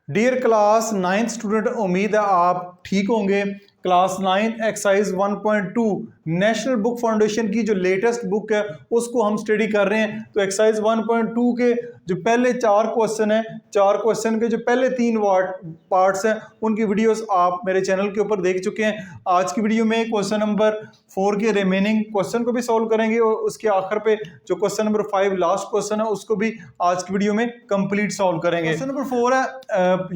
Dear class 9th student, उम्मीद है आप ठीक होंगे। Class 9 exercise 1.2 national book foundation की जो लेटेस्ट बुक है उसको हम स्टडी कर रहे हैं। तो एक्सरसाइज 1.2 के जो पहले 4 क्वेश्चन हैं, 4 क्वेश्चन के जो पहले 3 पार्ट्स हैं उनकी वीडियोस आप मेरे चैनल के ऊपर देख चुके हैं। आज की वीडियो में क्वेश्चन नंबर 4 के रिमेनिंग क्वेश्चन को भी सॉल्व करेंगे और उसके आखिर पे जो क्वेश्चन नंबर 5 लास्ट क्वेश्चन है उसको भी आज की वीडियो में कंप्लीट सॉल्व करेंगे। क्वेश्चन नंबर 4 है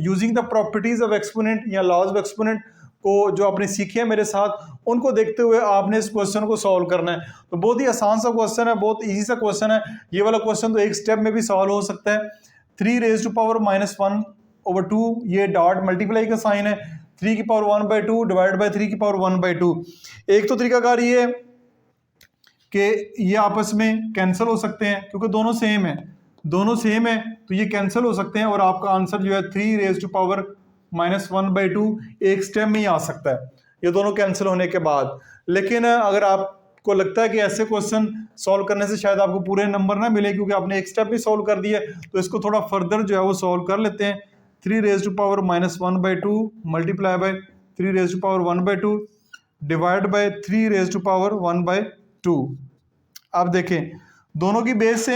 using the properties of exponent या लॉज ऑफ एक्सपोनेंट को जो आपने सीखे हैं मेरे साथ उनको देखते हुए आपने इस क्वेश्चन को सॉल्व करना है। तो बहुत ही आसान सा क्वेश्चन है, बहुत इजी सा क्वेश्चन है। ये वाला क्वेश्चन तो एक स्टेप में भी सॉल्व हो सकता है। 3 रेज़ टू पावर -1/2 ये डॉट मल्टीप्लाई का साइन है। 3 की पावर 1/2 डिवाइड बाय 3 की पावर 1/2। एक तो तरीकाकार ये है कि ये आपस में कैंसिल हो सकते हैं क्योंकि दोनों सेम है, तो ये कैंसिल हो सकते हैं और आपका आंसर जो है 3 रेज़ टू पावर -1/2 एक स्टेप में ही आ सकता है, ये दोनों कैंसिल होने के बाद। लेकिन अगर आपको लगता है कि ऐसे क्वेश्चन सॉल्व करने से शायद आपको पूरे नंबर ना मिले क्योंकि आपने एक स्टेप भी सॉल्व कर दिया, तो इसको थोड़ा फर्दर जो है वो सॉल्व कर लेते हैं। 3 raise to power -1/2 multiply by 3 raise to power 1/2 divide by 3 raise to power 1/2। आप देखें दोनों की बेस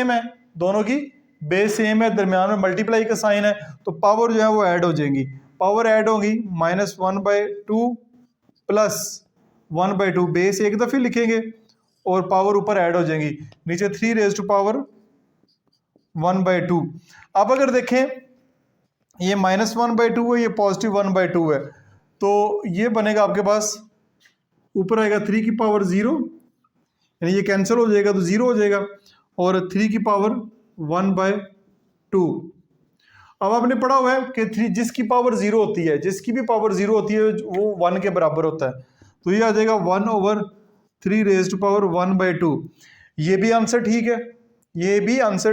सेम है, दरमियान में मल्टीप्लाई का साइन है, तो पावर जो है वो ऐड हो जाएंगी। पावर ऐड होगी -1/2 प्लस 1/2, बेस एक दफ़े लिखेंगे और पावर ऊपर ऐड हो जाएंगी, नीचे 3 रेज़ टू पावर 1/2। अब अगर देखें ये -1/2 है, ये पॉजिटिव 1/2 है, तो ये बनेगा आपके पास ऊपर आएगा 3 की पावर 0, यानी ये कैंसिल हो जाएगा तो 0 हो जाएगा, और 3 की पावर 1/2। अब आपने पढ़ा हुआ है कि 3 जिसकी पावर 0 होती है, जिसकी भी पावर 0 होती है वो 1 के बराबर होता है, तो ये आ जाएगा 1/3 रेज़ टू पावर 1/2। ये भी आंसर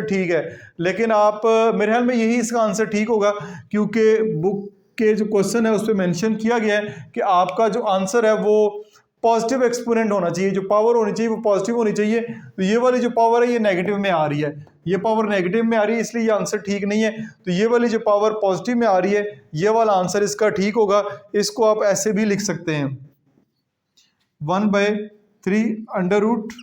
ठीक है, लेकिन आप मेरे ख्याल में यही इसका आंसर ठीक होगा क्योंकि बुक के जो क्वेश्चन है उस पर मेंशन किया गया है कि आपका जो आंसर है वो पॉजिटिव एक्सपोनेंट होना चाहिए, जो पावर होनी चाहिए वो पॉजिटिव होनी चाहिए। तो ये वाली जो पावर है ये नेगेटिव में आ रही है, ये पावर नेगेटिव में आ रही है, इसलिए ये आंसर ठीक नहीं है। तो ये वाली जो पावर पॉजिटिव में आ रही है ये वाला आंसर इसका ठीक होगा। इसको आप ऐसे भी लिख सकते हैं 1/3 अंडर रूट,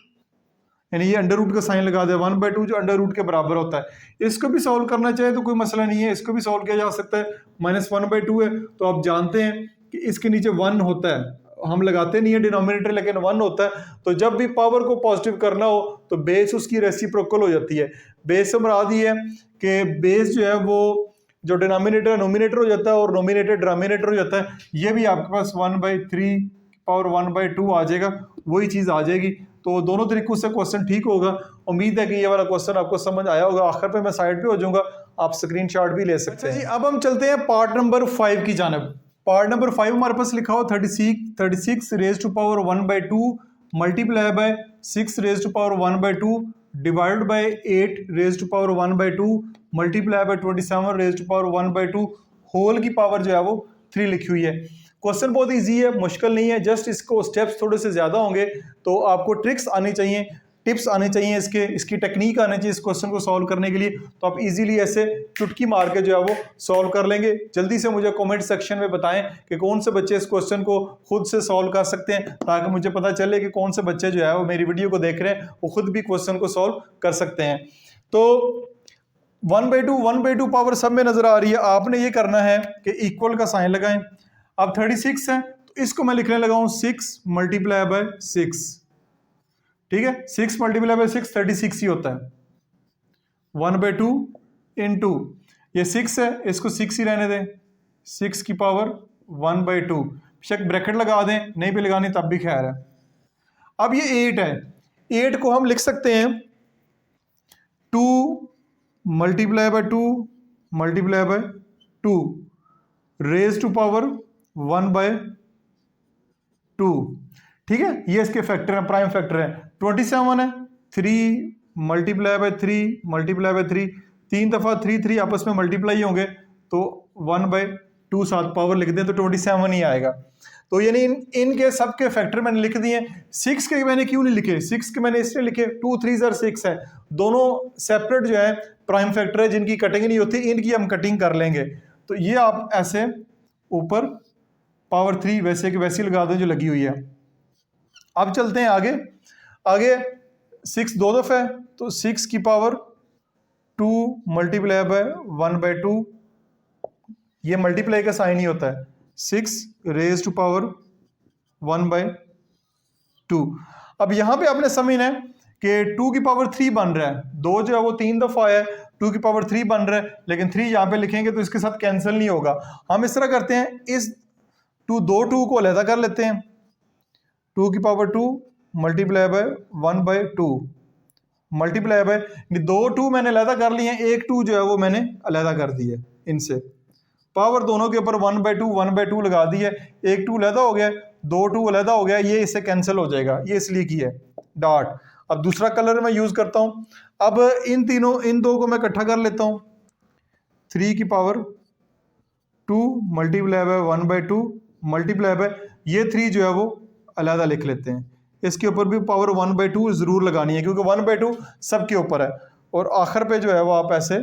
यानी ये अंडर रूट का साइन लगा दे, 1/2 जो अंडर रूट के बराबर होता है। इसको भी सॉल्व करना चाहे तो कोई मसला नहीं है, इसको भी सॉल्व किया जा सकता है। -1/2 है तो आप जानते हैं कि इसके नीचे 1 होता है, हम लगाते नहीं है डिनोमिनेटर लेकिन 1 होता है। तो जब भी पावर को पॉजिटिव करना हो तो बेस उसकी रेसिप्रोकल हो जाती है। बेस से मुराद ये है कि बेस जो है वो जो डिनोमिनेटर नोमिनेटर हो जाता है और नोमिनेटर डिनोमिनेटर हो जाता है। ये भी आपके पास 1/3 पावर 1/2 आ जाएगा, वही चीज़ आ जाएगी। तो दोनों तरीकों से क्वेश्चन ठीक होगा। उम्मीद है कि ये वाला क्वेश्चन आपको समझ आया होगा। आखिर पे मैं साइड पे हो जाऊंगा, आप स्क्रीनशॉट भी ले सकते हैं। अब हम चलते हैं पार्ट नंबर 5 की जानब। पार्ट नंबर 5 हमारे पास लिखा हो 36 raise to power 1/2 multiply by 6 raise to power 1/2 divide by 8 raise to power 1/2 multiply by 27 raise to power 1/2 whole की पावर जो है वो 3 लिखी हुई है। क्वेश्चन बहुत इजी है, मुश्किल नहीं है, जस्ट इसको स्टेप्स थोड़े से ज़्यादा होंगे तो आपको ट्रिक्स आनी चाहिए, टिप्स आने चाहिए, इसकी टेक्निक आनी चाहिए इस क्वेश्चन को सॉल्व करने के लिए। तो आप इजीली ऐसे चुटकी मार के जो है वो सॉल्व कर लेंगे। जल्दी से मुझे कमेंट सेक्शन में बताएं कि कौन से बच्चे इस क्वेश्चन को खुद से सॉल्व कर सकते हैं, ताकि मुझे पता चले कि कौन से बच्चे जो है वो मेरी वीडियो को देख रहे हैं वो खुद भी क्वेश्चन को सॉल्व कर सकते हैं। तो 1/2 पावर सब में नजर आ रही है। आपने ये करना है कि इक्वल का साइन लगाएं। अब 36 है तो इसको मैं लिखने लगा हूं 6 मल्टीप्लाई बाय 6, ठीक है। 6 मल्टीप्लाई बाय 6 36 ही होता है। 1/2 इंटू ये 6 है, इसको 6 ही रहने दें, 6 की पावर 1/2, बेशक ब्रैकेट लगा दें, नहीं भी लगानी तब भी खैर है। अब ये 8 है, 8 को हम लिख सकते हैं 2 multiply by 2 multiply by 2 raise to power 1/2, ठीक है। ये इसके फैक्टर है, प्राइम फैक्टर है। 27 है, 3 मल्टीप्लाई बाय 3 मल्टीप्लाई बाय 3, 3 दफ़ा 3 आपस में मल्टीप्लाई होंगे तो 1/2 साथ पावर लिख दें तो 27 ही आएगा। तो यानी इनके सबके फैक्टर मैंने लिख दिए। 6 के मैंने क्यों नहीं लिखे, 6 के मैंने इसलिए लिखे 2 3 6 है, दोनों सेपरेट जो है प्राइम फैक्टर है जिनकी कटिंग नहीं होती, इनकी हम कटिंग कर लेंगे। तो ये आप ऐसे ऊपर पावर 3 वैसे की वैसी लगा दें जो लगी हुई है। अब चलते हैं आगे। आगे 6 दो दफ़ा है, तो 6 की पावर 2 मल्टीप्लाई बाय 1/2, ये मल्टीप्लाई का साइन ही होता है, 6 रेज टू पावर 1/2। अब यहां पे आपने समझना है कि 2 की पावर 3 बन रहा है, 2 जो है वो 3 दफा है, 2 की पावर 3 बन रहा है, लेकिन 3 यहां पे लिखेंगे तो इसके साथ कैंसिल नहीं होगा। हम इस तरह करते हैं, इस 2 को अलहदा कर लेते हैं, 2 की power 2 multiply bye 1/2 multiply by 2 मैंने अलहदा कर लिए हैं, एक 2 जो है वो मैंने अलहदा कर दी है इनसे, पावर दोनों के ऊपर 1/2 लगा दी है, एक 2 अलहदा हो गया, 2 अलहदा हो गया, ये इससे कैंसिल हो जाएगा, ये इसलिए किया है डॉट। अब दूसरा कलर मैं यूज करता हूं, अब इन दो को मैं इकट्ठा कर लेता हूं, 3 की power 2 multiply bye 1/2 multiply by, ये 3 जो है वो अलहदा लिख लेते हैं, इसके ऊपर भी पावर 1/2 जरूर लगानी है क्योंकि 1/2 सबके ऊपर है, और आखिर पे जो है वो आप ऐसे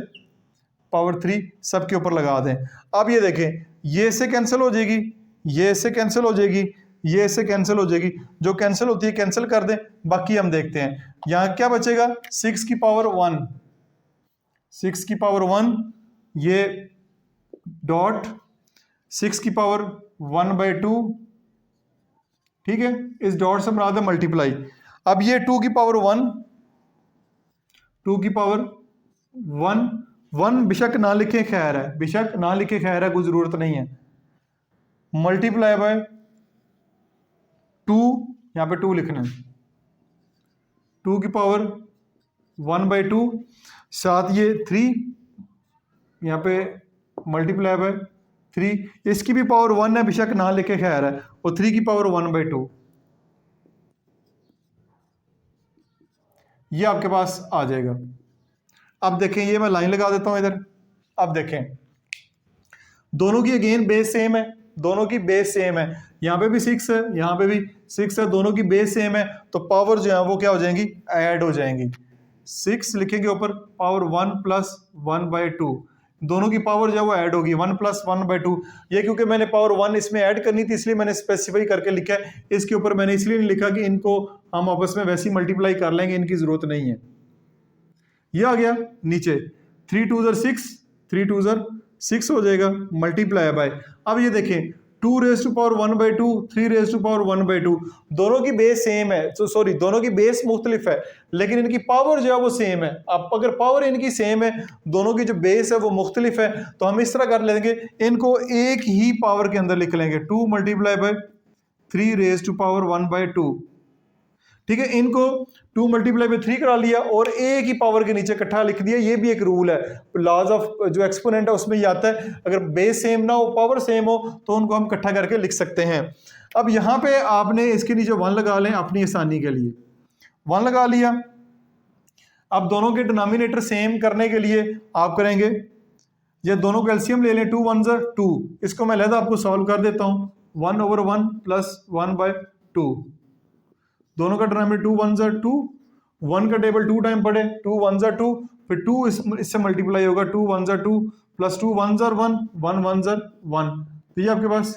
पावर 3 सबके ऊपर लगा दें। अब ये देखें, ये इससे कैंसिल हो जाएगी, ये इससे कैंसिल हो जाएगी, ये इससे कैंसिल हो जाएगी, जो कैंसिल होती है कैंसिल कर दें, बाकी हम देखते हैं यहाँ क्या बचेगा, 6 की पावर 1, 6 की पावर 1, ये डॉट 6 की पावर 1/2, ठीक है, इस डॉट से बना दें मल्टीप्लाई। अब ये 2 की पावर 1, 2 की पावर 1 बेशक ना लिखे खैर है, बेशक ना लिखे खैर है, कोई जरूरत नहीं है, मल्टीप्लाई बाय 2, यहां पे 2 लिखना है, 2 की पावर 1/2, साथ ये 3 यहां पे मल्टीप्लाई बाय 3, इसकी भी पावर 1 है, बेशक ना लिखे खैर है, और 3 की पावर 1/2, ये आपके पास आ जाएगा। अब देखें, ये मैं लाइन लगा देता हूं इधर, अब देखें दोनों की अगेन बेस सेम है, दोनों की बेस सेम है, यहाँ पे भी 6 है, यहाँ पे भी 6 है, दोनों की बेस सेम है, तो पावर जो है वो क्या हो जाएंगी, ऐड हो जाएंगी। 6 लिखेंगे ऊपर, पावर 1 + 1/2, दोनों की पावर जो है वो ऐड होगी, 1 + 1/2। ये क्योंकि मैंने पावर 1 इसमें ऐड करनी थी इसलिए मैंने स्पेसिफाई करके लिखा है, इसके ऊपर मैंने इसलिए नहीं लिखा कि इनको हम आपस में वैसी मल्टीप्लाई कर लेंगे, इनकी जरूरत नहीं है। ये आ गया नीचे, 3 2 6, 3 2 6 हो जाएगा, मल्टीप्लाई बाय, अब ये देखें 2 raise to power 1/2, 3 raise to power 1/2, दोनों की बेस सेम है, तो सॉरी दोनों की बेस मुख्तलिफ है लेकिन इनकी पावर जो है वो सेम है। अब अगर पावर इनकी सेम है, दोनों की जो बेस है वो मुख्तलिफ है, तो हम इस तरह कर लेंगे, इनको एक ही पावर के अंदर लिख लेंगे, 2 multiply by 3 raise to power 1/2, ठीक है, इनको 2 मल्टीप्लाई बाय 3 करा लिया और एक ही पावर के नीचे इकट्ठा लिख दिया। ये भी एक रूल है, लॉज ऑफ जो एक्सपोनेंट है उसमें ये आता है, अगर बेस सेम ना हो पावर सेम हो तो उनको हम इकट्ठा करके लिख सकते हैं। अब यहाँ पे आपने इसके नीचे 1 लगा लें अपनी आसानी के लिए, 1 लगा लिया। अब दोनों के डिनोमिनेटर सेम करने के लिए आप करेंगे, ये दोनों का एलसीएम ले लें, 2 1 2, इसको मैं अलग आपको सॉल्व कर देता हूँ, 1/1 + 1/2, दोनों का डिनोमिनेटर 2 1 2, 1 का टेबल 2 टाइम पढ़े, 2 1 2, फिर 2 इससे मल्टीप्लाई होगा, 2 1 2 + 2 1 1, 1 1 1, तो ये आपके पास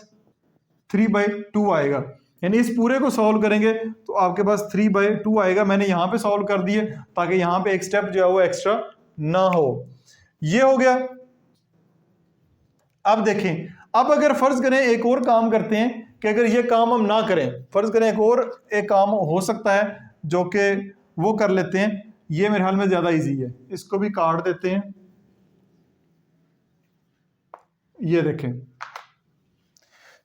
3/2 आएगा। यानी इस पूरे को सॉल्व करेंगे तो आपके पास 3/2 आएगा। मैंने यहाँ पे सॉल्व कर दिए ताकि यहाँ पे एक स्टेप जो है वो एक्स्ट्रा ना हो। ये हो गया। अब देखें, अब अगर फर्ज करें एक और काम करते हैं कि अगर ये काम हम ना करें, फर्ज करें एक काम हो सकता है जो कि वो कर लेते हैं, ये मेरे ख्याल में ज्यादा इजी है, इसको भी काट देते हैं। ये देखें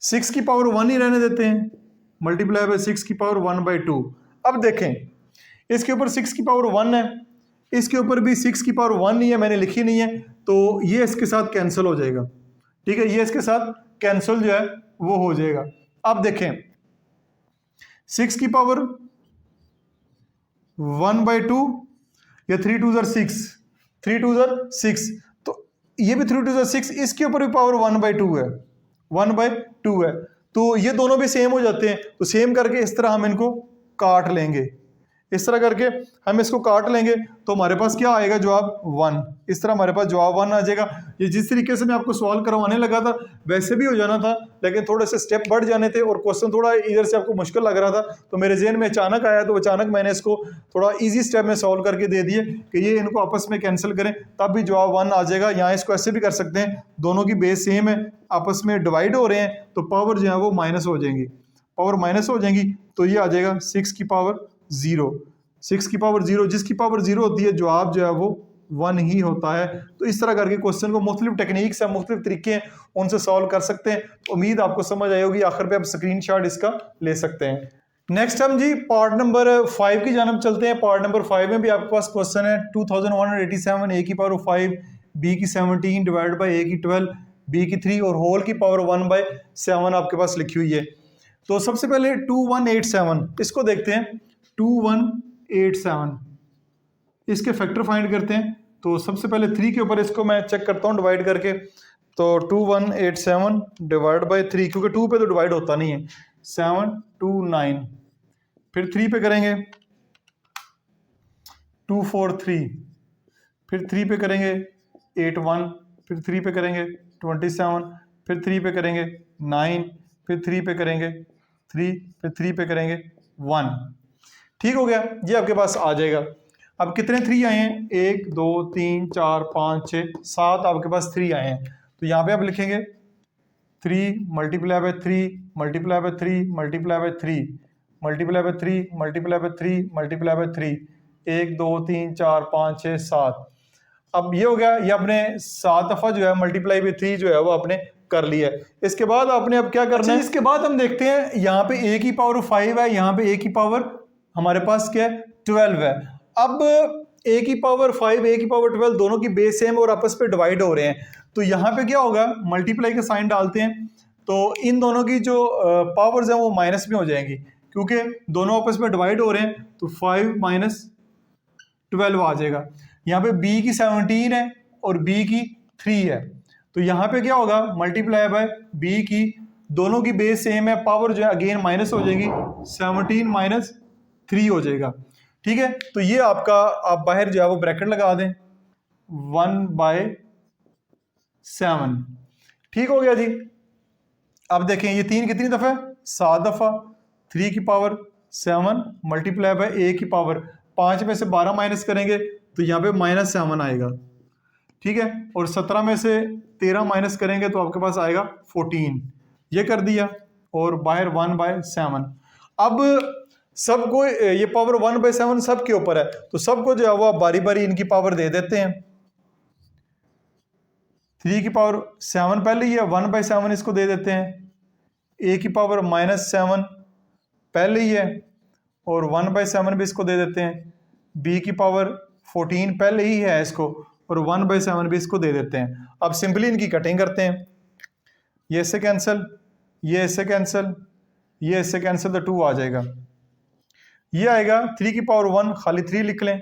6 की पावर 1 ही रहने देते हैं, मल्टीप्लाई बाय 6 की पावर 1/2। अब देखें इसके ऊपर 6 की पावर 1 है, इसके ऊपर भी 6 की पावर 1 नहीं है, मैंने लिखी नहीं है, तो ये इसके साथ कैंसिल हो जाएगा, ठीक है, ये इसके साथ कैंसिल जो है वो हो जाएगा। अब देखें 6 की पावर 1/2, या 3 2 6, 3 2 6, तो ये भी 3 2 6, इसके ऊपर भी पावर 1/2 है, 1/2 है, तो ये दोनों भी सेम हो जाते हैं, तो सेम करके इस तरह हम इनको काट लेंगे, इस तरह करके हम इसको काट लेंगे तो हमारे पास क्या आएगा जवाब 1। इस तरह हमारे पास जवाब 1 आ जाएगा। ये जिस तरीके से मैं आपको सवाल करवाने लगा था वैसे भी हो जाना था, लेकिन थोड़े से स्टेप बढ़ जाने थे और क्वेश्चन थोड़ा इधर से आपको मुश्किल लग रहा था, तो मेरे जहन में अचानक आया, तो अचानक मैंने इसको थोड़ा ईजी स्टेप में सॉल्व करके दे दिए कि ये इनको आपस में कैंसिल करें तब भी जवाब 1 आ जाएगा। यहाँ इसको ऐसे भी कर सकते हैं, दोनों की बेस सेम है, आपस में डिवाइड हो रहे हैं तो पावर जो है वो माइनस हो जाएंगी, पावर माइनस हो जाएंगी तो ये आ जाएगा 6 की पावर 0। 6 की पावर 0, जिसकी पावर 0 होती है जवाब जो है वो 1 ही होता है। तो इस तरह करके क्वेश्चन को मुख्तलिफ टेक्निक्स है, मुख्तलिफ तरीके हैं, उनसे सॉल्व कर सकते हैं। तो उम्मीद आपको समझ आई होगी। आखिर पे आप स्क्रीनशॉट इसका ले सकते हैं। नेक्स्ट हम जी पार्ट नंबर 5 की जानब चलते हैं। पार्ट नंबर 5 में भी आपके पास क्वेश्चन है 2187, a की पावर 5, b की 17 डिवाइड बाई a की 12, b की 3 और होल की पावर 1/7 आपके पास लिखी हुई है। तो सबसे पहले 2187 इसको देखते हैं। 2187 इसके फैक्टर फाइंड करते हैं। तो सबसे पहले 3 के ऊपर इसको मैं चेक करता हूँ डिवाइड करके। तो 2187 डिवाइड बाई 3, क्योंकि 2 पे तो डिवाइड होता नहीं है, 729, फिर 3 पे करेंगे 243, फिर 3 पे करेंगे 81, फिर 3 पे करेंगे 27, फिर 3 पे करेंगे 9, फिर 3 पे करेंगे 3, फिर 3 पे करेंगे 1। ठीक हो गया, ये आपके पास आ जाएगा। अब कितने 3 आए हैं? 1 2 3 4 5 6 7 आपके पास 3 आए हैं। तो यहाँ पे आप लिखेंगे 3 multiply by 3 multiply by 3 multiply by 3 multiply by 3 multiply by 3 multiply by 3, 1 2 3 4 5 6 7। अब ये हो गया, ये आपने 7 दफा जो है मल्टीप्लाई बाय 3 जो है वो आपने कर लिया है। इसके बाद आपने अब क्या करना है, इसके बाद हम देखते हैं यहाँ पे a की पावर 5 है, यहाँ पे a की पावर हमारे पास क्या है 12 है। अब a की पावर 5 a की पावर 12 दोनों की बेस सेम और आपस पे डिवाइड हो रहे हैं। तो यहाँ पे क्या होगा, मल्टीप्लाई का साइन डालते हैं तो इन दोनों की जो पावर्स हैं वो माइनस में हो जाएंगी, क्योंकि दोनों आपस में डिवाइड हो रहे हैं। तो 5 माइनस 12 आ जाएगा। यहाँ पे b की 17 है और b की 3 है, तो यहाँ पे क्या होगा, मल्टीप्लाई बाय b की, दोनों की बेस सेम है, पावर जो है अगेन माइनस हो जाएगी, 17 माइनस 3 हो जाएगा। ठीक है, तो ये आपका, आप बाहर जो है वो ब्रैकेट लगा दें 1/7। ठीक हो गया जी। अब देखें ये 3 कितनी दफा है, 7 दफा। 3 की पावर 7 मल्टीप्लाई बाय a की पावर 5 में से 12 माइनस करेंगे तो यहाँ पे -7 आएगा। ठीक है, और 17 में से 13 माइनस करेंगे तो आपके पास आएगा 14। ये कर दिया और बाहर 1/7। अब सबको ये पावर 1/7 सबके ऊपर है, तो सबको जो है वो आप बारी बारी इनकी पावर दे देते हैं। 3 की पावर 7 पहले ही है, 1/7 इसको दे देते हैं। a की पावर -7 पहले ही है और 1/7 भी इसको दे देते हैं। b की पावर 14 पहले ही है इसको और 1/7 भी इसको दे देते हैं। अब सिंपली इनकी कटिंग करते हैं, ये इससे कैंसिल, ये इससे कैंसिल, ये इससे कैंसिल, तो 2 आ जाएगा। ये आएगा 3 की पावर 1, खाली 3 लिख लें।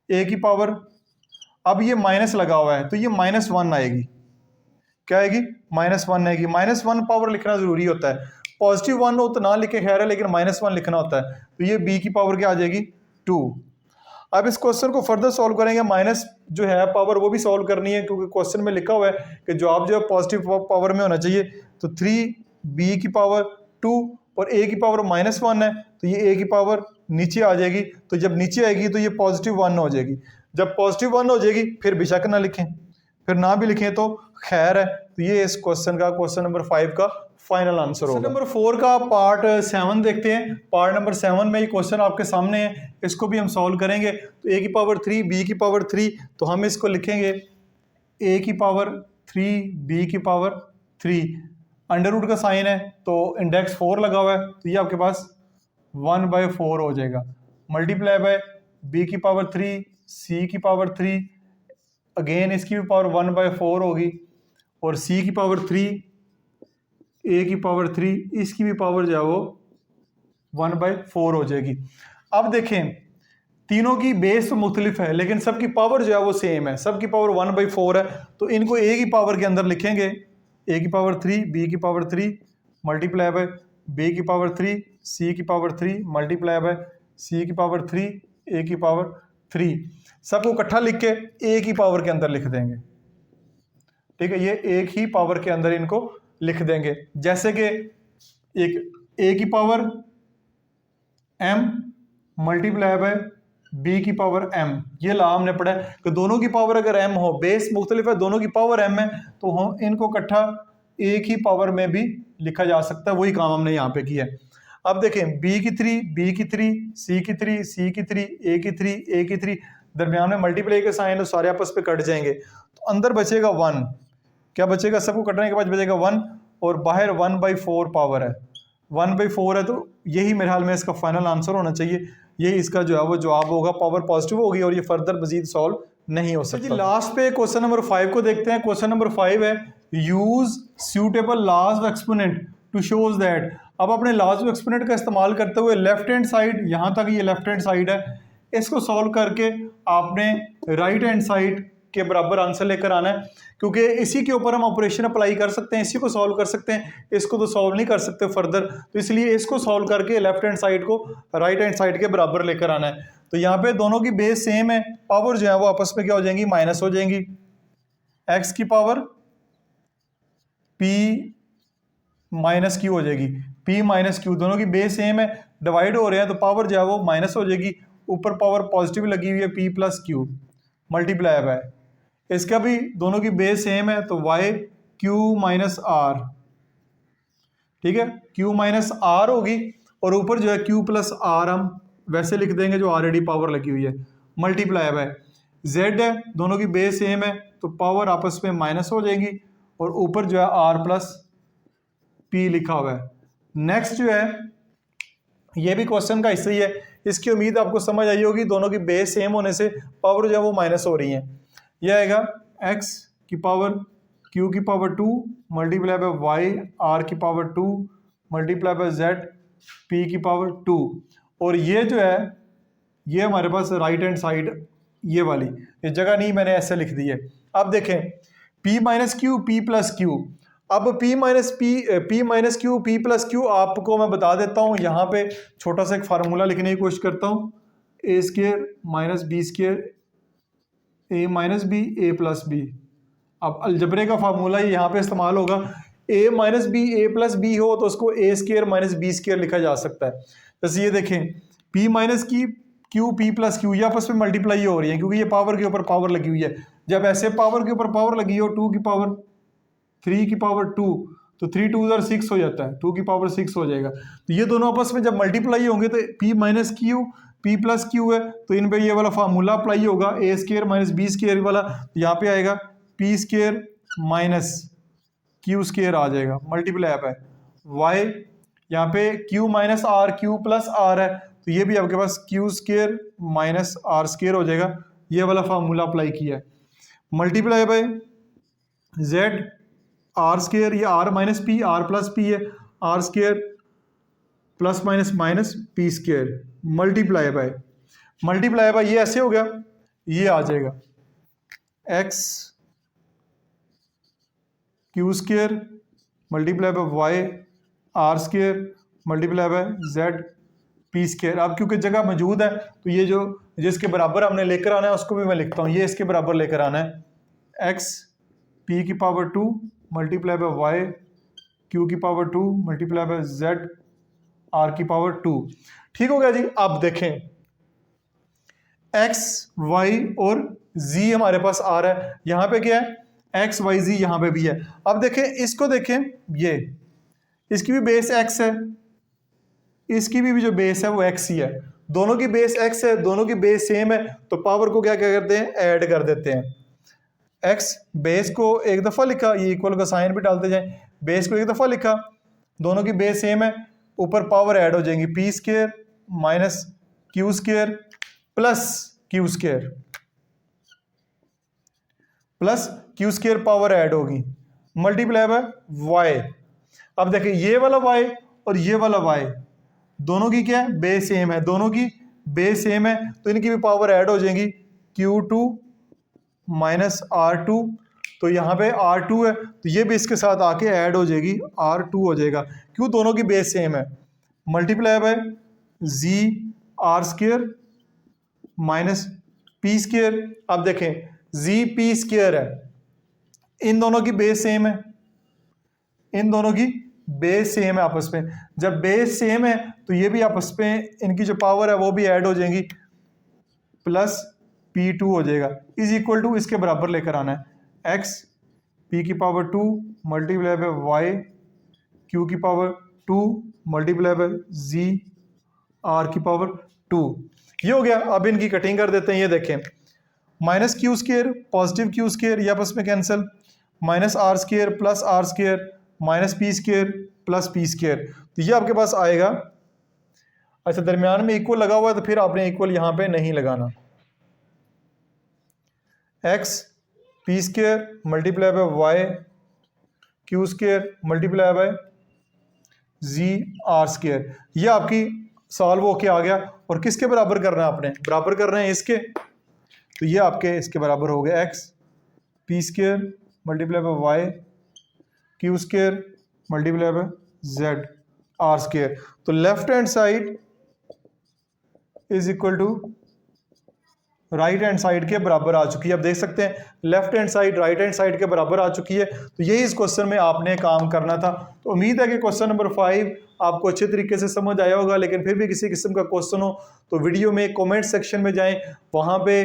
a की पावर, अब ये माइनस लगा हुआ है तो ये -1 आएगी। क्या आएगी? -1 आएगी। -1 पावर लिखना जरूरी होता है, पॉजिटिव 1 हो तो ना लिखे खैर है, लेकिन -1 लिखना होता है। तो ये b की पावर क्या आ जाएगी 2। अब इस क्वेश्चन को फर्दर सॉल्व करेंगे, माइनस जो है पावर वो भी सॉल्व करनी है, क्योंकि क्वेश्चन में लिखा हुआ है कि जवाब जो है पॉजिटिव पावर में होना चाहिए। तो 3b की पावर 2 और a की पावर -1 है, तो ये a की पावर नीचे आ जाएगी। तो जब नीचे आएगी तो ये +1 हो जाएगी। जब +1 हो जाएगी फिर बेशक ना लिखें, फिर ना भी लिखें तो खैर है। तो ये इस क्वेश्चन का, क्वेश्चन नंबर 5 का फाइनल आंसर होगा। नंबर 4 का पार्ट 7 देखते हैं। पार्ट नंबर 7 में ये क्वेश्चन आपके सामने है, इसको भी हम सॉल्व करेंगे। तो a की पावर 3 b की पावर 3, तो हम इसको लिखेंगे a की पावर 3 b की पावर 3, अंडर रूट का साइन है तो इंडेक्स 4 लगा हुआ है, तो ये आपके पास 1/4 हो जाएगा। मल्टीप्लाई बाय b की पावर 3 c की पावर 3, अगेन इसकी भी पावर 1/4 होगी, और c की पावर 3, a की पावर 3, इसकी भी पावर जो है वो 1/4 हो जाएगी। अब देखें तीनों की बेस तो मुख्तलिफ है लेकिन सबकी पावर जो है वो सेम है, सबकी पावर 1/4 है। तो इनको a की पावर के अंदर लिखेंगे, a की पावर 3 b की पावर 3 मल्टीप्लाई बाय b की पावर 3 c की पावर 3 मल्टीप्लाई बाय सी की पावर 3, ए की पावर 3, सबको इकट्ठा लिख के ए की पावर के अंदर लिख देंगे। ठीक है, ये एक ही पावर के अंदर इनको लिख देंगे। जैसे कि एक ए की power m multiply by b की पावर m, ये ला हमने पढ़ा है कि दोनों की पावर अगर m हो, बेस मुख्तलिफ है, दोनों की पावर m है, तो हम इनको इकट्ठा एक ही पावर में भी लिखा जा सकता है। वही काम हमने यहाँ पे किया है। अब देखें b की 3, b की 3, c की 3, c की 3, a की 3, a की 3, दरमियान में मल्टीप्लाई के साइन सारे आपस पे कट जाएंगे, तो अंदर बचेगा 1। क्या बचेगा? सबको कटने के बाद बचेगा 1, और बाहर 1/4 पावर है, 1/4 है, तो यही मेरे ख्याल में इसका फाइनल आंसर होना चाहिए। यही इसका जो है वो जवाब होगा, पावर पॉजिटिव होगी और ये फर्दर मजीद सॉल्व नहीं हो सकता। लास्ट पे क्वेश्चन नंबर 5 को देखते हैं। क्वेश्चन नंबर 5 है use suitable laws of exponent to shows that. अब अपने लॉज ऑफ एक्सपोनेंट का इस्तेमाल करते हुए लेफ्ट हैंड साइड, यहाँ तक ये लेफ्ट हैंड साइड है, इसको सॉल्व करके आपने राइट हैंड साइड के बराबर आंसर लेकर आना है, क्योंकि इसी के ऊपर हम ऑपरेशन अप्लाई कर सकते हैं, इसी को सॉल्व कर सकते हैं, इसको तो सॉल्व नहीं कर सकते फर्दर, तो इसलिए इसको सॉल्व करके लेफ्ट हैंड साइड को राइट हैंड साइड के बराबर लेकर आना है। तो यहाँ पे दोनों की बेस सेम है, पावर जो है वो आपस में क्या हो जाएंगी? माइनस हो जाएंगी। एक्स की पावर p माइनस क्यू हो जाएगी, p माइनस क्यू, दोनों की बेस सेम है, डिवाइड हो रहे हैं, तो पावर जो है वो माइनस हो जाएगी, ऊपर पावर पॉजिटिव लगी हुई है, p plus Q multiply by, इसका भी दोनों की बेस सेम है, तो y क्यू माइनस आर। ठीक है, q माइनस आर होगी, और ऊपर जो है q प्लस आर हम वैसे लिख देंगे जो ऑलरेडी पावर लगी हुई है, मल्टीप्लाई बाय z है, दोनों की बेस सेम है, तो पावर आपस में माइनस हो जाएगी, और ऊपर जो है r प्लस p लिखा हुआ है। नेक्स्ट जो है ये भी क्वेश्चन का हिस्सा ही है, इसकी उम्मीद आपको समझ आई होगी, दोनों की बेस सेम होने से पावर जो है वो माइनस हो रही है। यह आएगा x की पावर q की power 2 multiply bye y r की power 2 multiply by z p की पावर 2, और ये जो है ये हमारे पास राइट हैंड साइड ये वाली, ये जगह नहीं मैंने ऐसे लिख दी है। अब देखें p minus Q p plus Q, अब p minus Q p plus Q आपको मैं बता देता हूँ, यहाँ पे छोटा सा एक फार्मूला लिखने की कोशिश करता हूँ, a square minus B square a minus b a plus b. अब अलजबरे का फार्मूला यहाँ पे इस्तेमाल होगा, a minus b a plus b हो तो उसको a square minus B square लिखा जा सकता है। जैसे ये देखें p माइनस की क्यू p प्लस क्यू, ये आपस में मल्टीप्लाई हो रही है, क्योंकि ये पावर के ऊपर पावर लगी हुई है। जब ऐसे पावर के ऊपर पावर लगी हो, 2 की पावर 3 की पावर 2, तो 3 2 उधर 6 हो जाता है, 2 की पावर 6 हो जाएगा। तो ये दोनों आपस में जब मल्टीप्लाई होंगे तो p minus Q p plus Q है, तो इन पे ये वाला फार्मूला अप्लाई होगा, a square minus B square वाला, तो यहाँ पे आएगा p square minus Q square आ जाएगा, मल्टीप्लाई पे y, यहाँ पे q minus R q plus R है, तो ये भी आपके पास q square minus are square हो जाएगा, ये वाला फार्मूला अप्लाई किया है, multiply by z R square, ये r minus P R plus P है, R square plus minus minus P square, multiply by ये ऐसे हो गया, ये आ जाएगा x Q square multiply by Y R square multiply by z P square. अब क्योंकि जगह मौजूद है तो ये जो जिसके बराबर हमने लेकर आना है उसको भी मैं लिखता हूँ, ये इसके बराबर लेकर आना है, x p की power 2 multiply by Y Q की power 2 multiply by z r की पावर 2। ठीक हो गया जी। अब देखें x y और z हमारे पास आ रहा है, यहाँ पे क्या है x y z, यहाँ पे भी है। अब देखें इसको, देखें ये इसकी भी बेस x है, इसकी भी जो बेस है वो x ही है, दोनों की बेस x है, दोनों की बेस सेम है, तो पावर को क्या क्या करते हैं, ऐड कर देते हैं। x बेस को एक दफ़ा लिखा, ये इक्वल का साइन भी डालते जाएं, बेस को एक दफ़ा लिखा, दोनों की बेस सेम है, ऊपर पावर ऐड हो जाएंगी, P square minus Q square plus Q square power add होगी, मल्टीप्लाई बाय वाई। अब देखिए ये वाला y और ये वाला y दोनों की क्या है, बेस सेम है, दोनों की बेस सेम है, तो इनकी भी पावर ऐड हो जाएंगी, Q2 माइनस R2, तो यहाँ पे R2 है तो ये भी इसके साथ आके ऐड हो जाएगी, R2 हो जाएगा, क्यों, दोनों की बेस सेम है, multiply by Z r square minus p square. अब देखें जी पी स्क्वायर है, इन दोनों की बेस सेम है, इन दोनों की बेस सेम है आपस में। जब बेस सेम है तो ये भी आपस में इनकी जो पावर है वो भी ऐड हो जाएंगी, प्लस P2 हो जाएगा, इज इक्वल टू इसके बराबर लेकर आना है x p की power 2 multiply bye y q की power 2 multiply by z r की पावर 2। ये हो गया। अब इनकी कटिंग कर देते हैं। ये देखें minus Q square positive q square ये आपस में cancel, minus are square plus r square minus P square plus p square, तो ये आपके पास आएगा। अच्छा दरमियान में इक्वल लगा हुआ है तो फिर आपने इक्वल यहां पे नहीं लगाना, x P square multiply by Y Q square multiply by z r square, ये आपकी सॉल्व होके आ गया। और किसके बराबर करना है आपने, बराबर कर रहे हैं इसके, तो ये आपके इसके बराबर हो गया X P square multiply by Y Q square multiply by Z R square. तो left hand side is equal to right hand side के बराबर आ चुकी है। अब देख सकते हैं left hand side right hand side के बराबर आ चुकी है। तो यही इस क्वेश्चन में आपने काम करना था। तो उम्मीद है कि क्वेश्चन नंबर 5 आपको अच्छे तरीके से समझ आया होगा। लेकिन फिर भी किसी किस्म का क्वेश्चन हो तो वीडियो में कमेंट सेक्शन में जाएं, वहां पे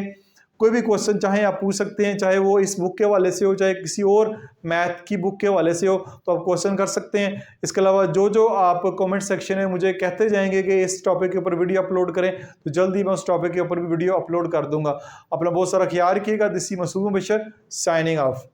कोई भी क्वेश्चन चाहे आप पूछ सकते हैं, चाहे वो इस बुक के हवाले से हो चाहे किसी और मैथ की बुक के हवाले से हो, तो आप क्वेश्चन कर सकते हैं। इसके अलावा जो जो आप कमेंट सेक्शन में मुझे कहते जाएंगे कि इस टॉपिक के ऊपर वीडियो अपलोड करें, तो जल्दी मैं उस टॉपिक के ऊपर भी वीडियो अपलोड कर दूंगा। अपना बहुत सारा ख्याल रखिएगा। This is Masood Bashar signing of.